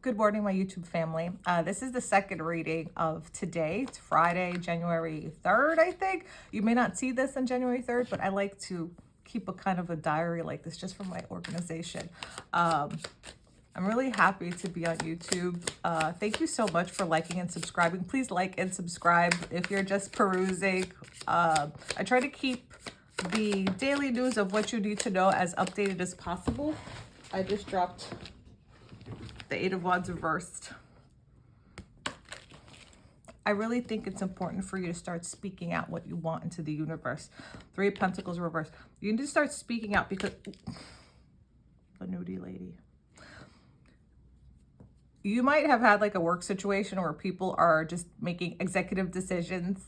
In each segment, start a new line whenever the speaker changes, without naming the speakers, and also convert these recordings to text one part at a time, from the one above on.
Good morning, my YouTube family. This is the second reading of today. It's Friday, January 3rd, I think. You may not see this on January 3rd, but I like to keep a kind of a diary like this just for my organization. I'm really happy to be on YouTube. Thank you so much for liking and subscribing. Please like and subscribe if you're just perusing. I try to keep the daily news of what you need to know as updated as possible. I just dropped the Eight of Wands reversed. I really think it's important for you to start speaking out what you want into the universe. Three of Pentacles reversed. You need to start speaking out because the nudie lady. You might have had like a work situation where people are just making executive decisions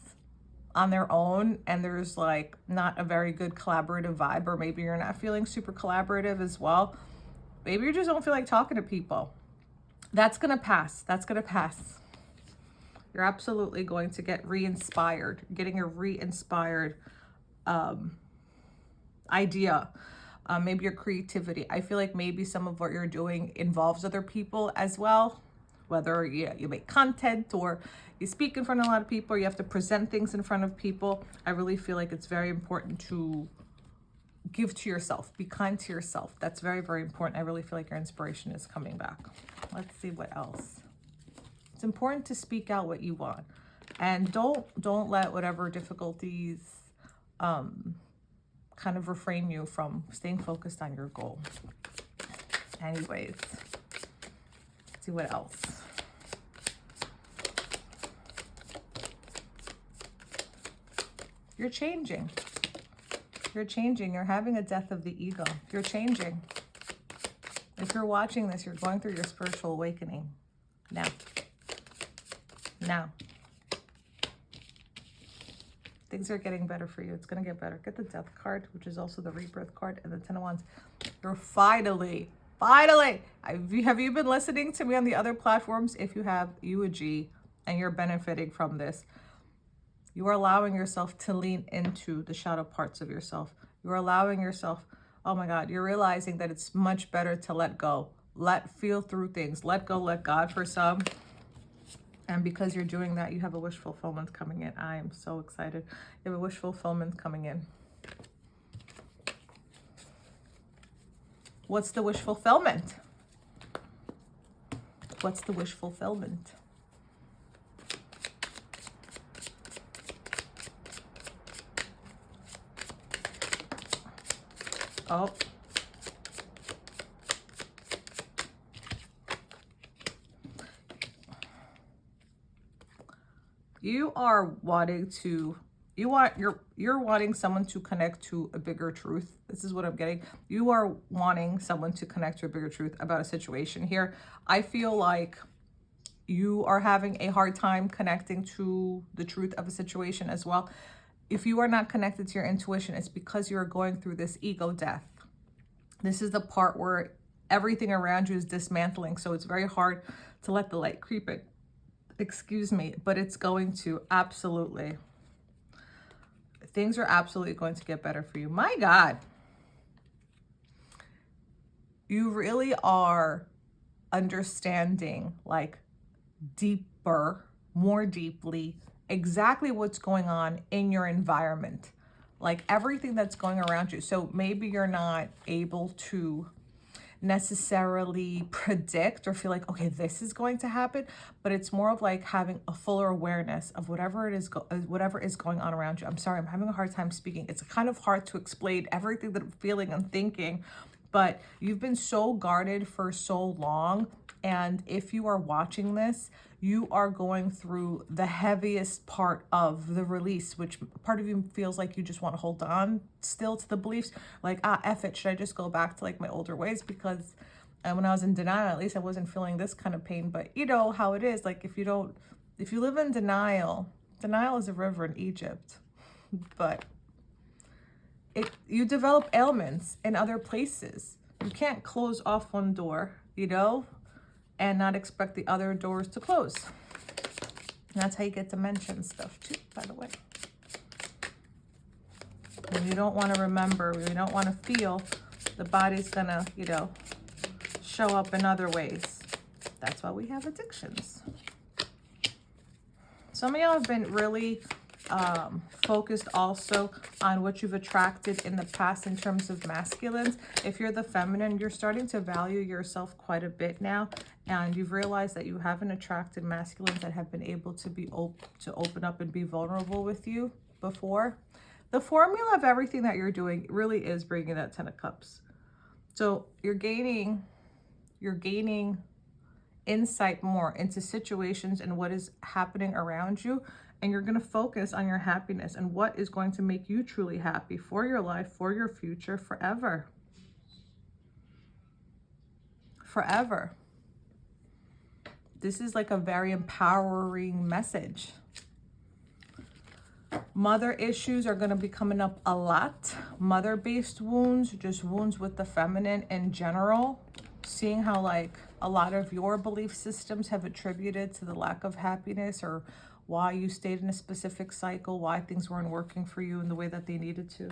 on their own and there's like not a very good collaborative vibe, or maybe you're not feeling super collaborative as well. Maybe you just don't feel like talking to people. That's going to pass. That's going to pass. You're absolutely going to get re-inspired, getting a re-inspired idea. Maybe your creativity. I feel like maybe some of what you're doing involves other people as well. Whether you make content or you speak in front of a lot of people, or you have to present things in front of people. I really feel like it's very important to give to yourself. Be kind to yourself. That's very, very important. I really feel like your inspiration is coming back. Let's see what else. It's important to speak out what you want, and don't let whatever difficulties kind of refrain you from staying focused on your goal. Anyways, let's see what else. You're changing. You're changing. You're having a death of the ego. You're changing. If you're watching this, you're going through your spiritual awakening now. Now. Things are getting better for you. It's going to get better. Get the Death card, which is also the Rebirth card, and the Ten of Wands. You're finally, have you been listening to me on the other platforms? If you have, you a G, and you're benefiting from this. You are allowing yourself to lean into the shadow parts of yourself. You're allowing yourself, oh my God, you're realizing that it's much better to let go. Feel through things. Let go, let God for some. And because you're doing that, you have a wish fulfillment coming in. I am so excited. You have a wish fulfillment coming in. What's the wish fulfillment? What's the wish fulfillment? Oh. You're wanting someone to connect to a bigger truth. This is what I'm getting. You are wanting someone to connect to a bigger truth about a situation here. I feel like you are having a hard time connecting to the truth of a situation as well. If you are not connected to your intuition, it's because you're going through this ego death. This is the part where everything around you is dismantling. So it's very hard to let the light creep in. Excuse me, but it's going to absolutely. Things are absolutely going to get better for you. My God. You really are understanding like deeper, more deeply, exactly what's going on in your environment, like everything that's going around you. So maybe you're not able to necessarily predict or feel like, okay, this is going to happen, but it's more of like having a fuller awareness of whatever is going on around you. I'm sorry, I'm having a hard time speaking. It's kind of hard to explain everything that I'm feeling and thinking, but you've been so guarded for so long. And if you are watching this, you are going through the heaviest part of the release, which part of you feels like you just want to hold on still to the beliefs. Like, F it, should I just go back to like my older ways? Because when I was in denial, at least I wasn't feeling this kind of pain. But you know how it is. Like if you live in denial is a river in Egypt. But you develop ailments in other places. You can't close off one door, and not expect the other doors to close. And that's how you get dimension stuff too, by the way. When you don't want to remember, when you don't want to feel, the body's gonna, show up in other ways. That's why we have addictions. Some of y'all have been really focused also on what you've attracted in the past in terms of masculines. If you're the feminine, you're starting to value yourself quite a bit now, and you've realized that you haven't attracted masculines that have been able to be open up and be vulnerable with you before. The formula of everything that you're doing really is bringing that 10 of Cups. So you're gaining insight more into situations and what is happening around you, and you're going to focus on your happiness and what is going to make you truly happy for your life, for your future, forever. Forever. This is like a very empowering message. Mother issues are going to be coming up a lot. Mother-based wounds, just wounds with the feminine in general. Seeing how like a lot of your belief systems have attributed to the lack of happiness, or why you stayed in a specific cycle, why things weren't working for you in the way that they needed to.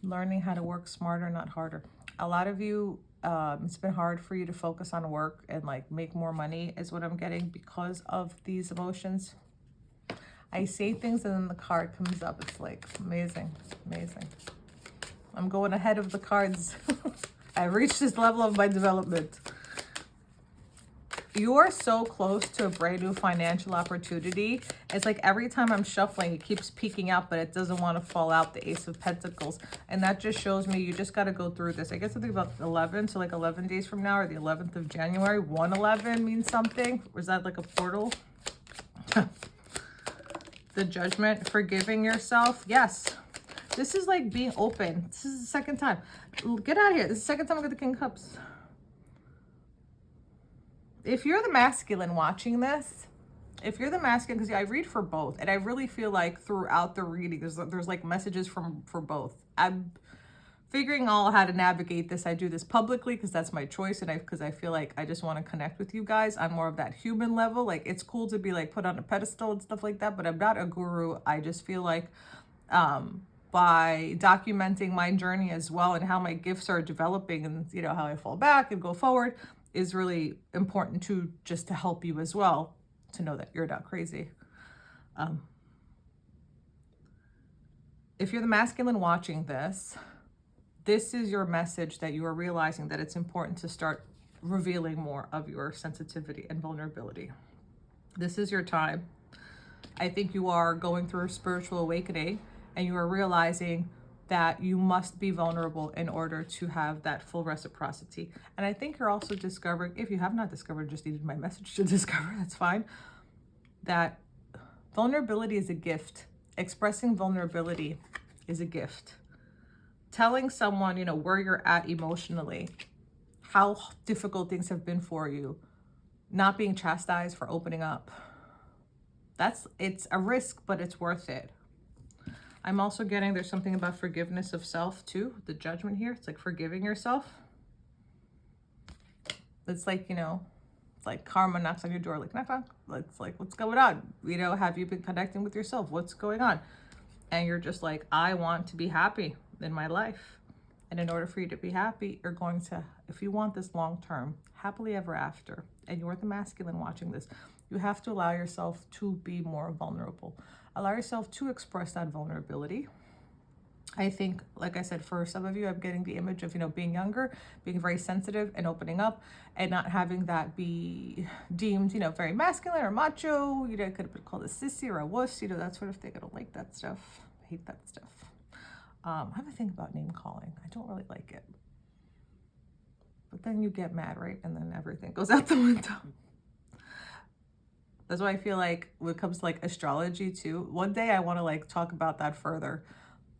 Learning how to work smarter, not harder. A lot of you, it's been hard for you to focus on work and like make more money is what I'm getting because of these emotions. I say things and then the card comes up. It's like amazing, amazing. I'm going ahead of the cards. I've reached this level of my development. You're so close to a brand new financial opportunity. It's like every time I'm shuffling, it keeps peeking out, but it doesn't want to fall out, the Ace of Pentacles. And that just shows me you just got to go through this. I guess something about 11, so like 11 days from now, or the 11th of January. 111 means something. Was that like a portal? The Judgment, forgiving yourself. Yes. This is like being open. This is the second time. Get out of here. This is the second time I got the King of Cups. If you're the masculine watching this, if you're the masculine, because I read for both, and I really feel like throughout the reading, there's like messages for both. I'm figuring out how to navigate this. I do this publicly because that's my choice, and because I feel like I just want to connect with you guys on more of that human level. Like it's cool to be like put on a pedestal and stuff like that, but I'm not a guru. I just feel like by documenting my journey as well and how my gifts are developing, and you know how I fall back and go forward, is really important to just to help you as well to know that you're not crazy. If you're the masculine watching this, this is your message that you are realizing that it's important to start revealing more of your sensitivity and vulnerability. This is your time. I think you are going through a spiritual awakening, and you are realizing that you must be vulnerable in order to have that full reciprocity. And I think you're also discovering, if you have not discovered, just needed my message to discover, that's fine, that vulnerability is a gift. Expressing vulnerability is a gift. Telling someone, you know, where you're at emotionally, how difficult things have been for you, not being chastised for opening up. It's a risk, but it's worth it. I'm also getting there's something about forgiveness of self too. The Judgment here, it's like forgiving yourself. It's like, you know, it's like karma knocks on your door, like knock knock. It's like, what's going on? You know, have you been connecting with yourself? What's going on? And you're just like, I want to be happy in my life. And in order for you to be happy, you're going to, if you want this long term, happily ever after, and you're the masculine watching this, you have to allow yourself to be more vulnerable. Allow yourself to express that vulnerability. I think, like I said, for some of you, I'm getting the image of, you know, being younger, being very sensitive and opening up, and not having that be deemed, you know, very masculine or macho. You know, it could have been called a sissy or a wuss, you know, that sort of thing. I don't like that stuff. I hate that stuff. I have a thing about name calling. I don't really like it. But then you get mad, right? And then everything goes out the window. That's why I feel like when it comes to like astrology too, one day I want to like talk about that further.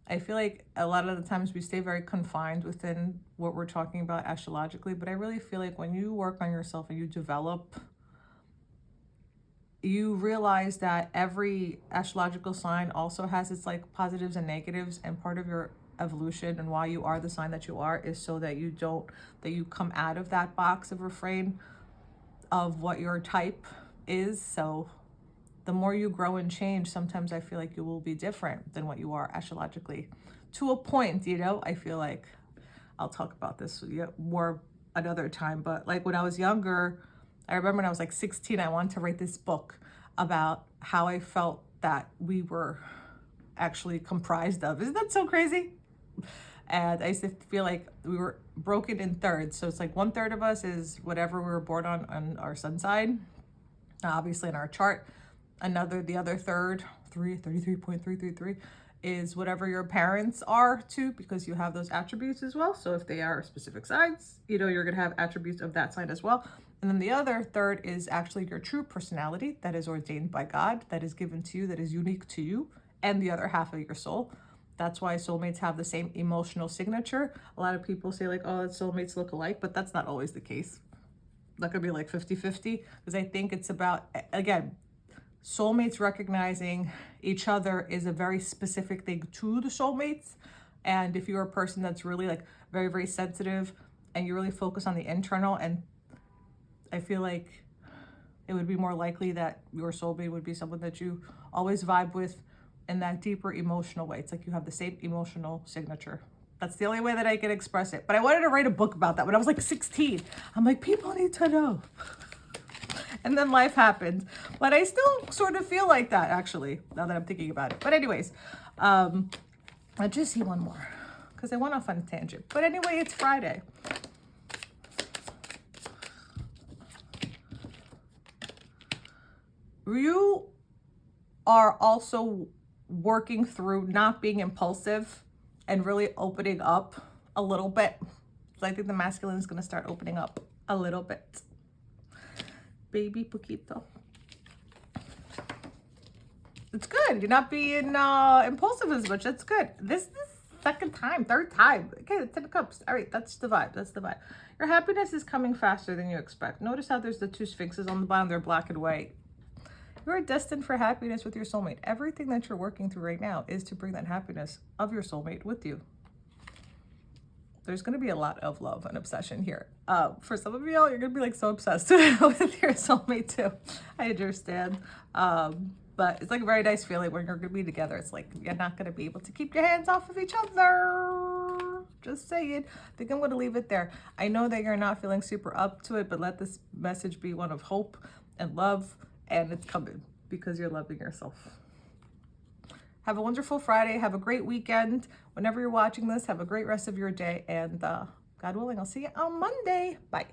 I feel like a lot of the times we stay very confined within what we're talking about astrologically, but I really feel like when you work on yourself and you develop, you realize that every astrological sign also has its like positives and negatives, and part of your evolution and why you are the sign that you are is so that you come out of that box of refrain of what your type is. So the more you grow and change, sometimes I feel like you will be different than what you are astrologically to a point, you know. I feel like I'll talk about this more another time. But like when I was younger, I remember when I was like 16, I wanted to write this book about how I felt that we were actually comprised of. Isn't that so crazy? And I used to feel like we were broken in thirds. So it's like 1/3 of us is whatever we were born on our sun side, obviously in our chart. The other third, 33.333, is whatever your parents are too, because you have those attributes as well. So if they are specific signs, you're going to have attributes of that sign as well. And then the other third is actually your true personality that is ordained by God, that is given to you, that is unique to you, and the other half of your soul. That's why soulmates have the same emotional signature. A lot of people say like, oh, soulmates look alike, but that's not always the case. That could be like 50-50, because I think it's about, again, soulmates recognizing each other is a very specific thing to the soulmates. And if you're a person that's really like very, very sensitive and you really focus on the internal, and I feel like it would be more likely that your soulmate would be someone that you always vibe with in that deeper emotional way. It's like you have the same emotional signature. That's the only way that I can express it. But I wanted to write a book about that when I was like 16. I'm like, people need to know. And then life happened. But I still sort of feel like that, actually, now that I'm thinking about it. But anyways, I'll just see one more, because I went off on a tangent. But anyway, it's Friday. You are also working through not being impulsive and really opening up a little bit. So I think the masculine is going to start opening up a little bit. Baby poquito. It's good. You're not being impulsive as much. That's good. This is the third time. Okay, 10 of Cups. All right, that's the vibe. That's the vibe. Your happiness is coming faster than you expect. Notice how there's the two sphinxes on the bottom. They're black and white. You are destined for happiness with your soulmate. Everything that you're working through right now is to bring that happiness of your soulmate with you. There's going to be a lot of love and obsession here. For some of y'all, you're going to be like so obsessed with your soulmate too. I understand. But it's like a very nice feeling when you're going to be together. It's like you're not going to be able to keep your hands off of each other. Just saying. I think I'm going to leave it there. I know that you're not feeling super up to it, but let this message be one of hope and love. And it's coming because you're loving yourself. Have a wonderful Friday. Have a great weekend. Whenever you're watching this, have a great rest of your day. And God willing, I'll see you on Monday. Bye.